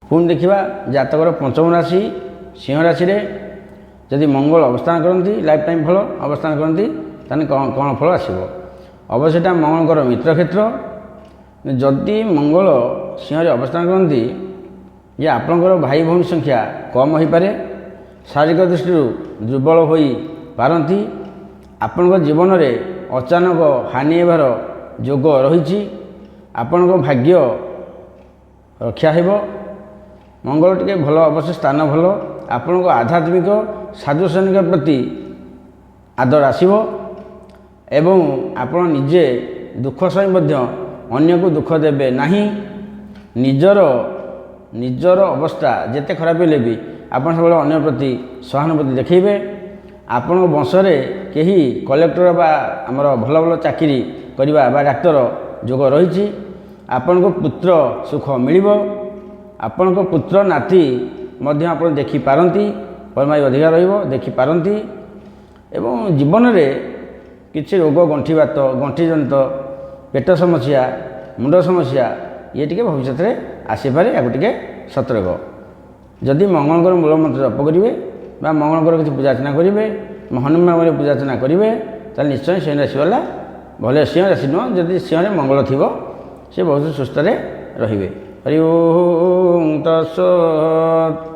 पुणी देखा जातकर पंचम राशि सिंह राशि रे जदि मंगल अवस्थान करती लाइफ टाइम फल अवस्थान करती ताने कौन फल आसब अवश्य मंगलकर मित्र क्षेत्र जदि मंगल सिंह अवस्थान करती ये आपणकर भाई भौणी संख्या कम हो पारे शारीरिक दृष्टि दुर्बल हो पारती आपण जीवन में अचानक हानि होवार जोग रही आपण भाग्य रक्षा हो मंगल टे भल अवश्य स्थान भल आपण आध्यात्मिक साधु सैनिक प्रति आदर आसो एवं आपण निजे दुख सही अन्य को दुख देवे नहीं निजर अवस्था जिते खराब हेले भी आप सब अन्य प्रति सहानुभूति देखिए आपण वंशरे कहीं कलेक्टर बा आमर भल भल चाकरी करवा बा डाक्तर जोग रही आपण को पुत्र सुख मिल आपण को पुत्र नाती मध्य आप देखिपारती परमायु अधिकार देखिपारती एवं जीवन में किसी रोग गंठीबात गंठीजनित पेट समस्या मुंड समस्या ये टी भविष्य में आसीपे या टे सतर्क जदि मंगलकर मूलमंत्र जप करेंगे मंगलकर किसी पूजार्चना करेंगे हनुमान पूजार्चना करेंगे तो निश्चय सिंह राशि वाला भले सिंह राशि नुह जदि सिंह मंगल थी से बहुत सुस्थ रे हरि ओम तत्सत्।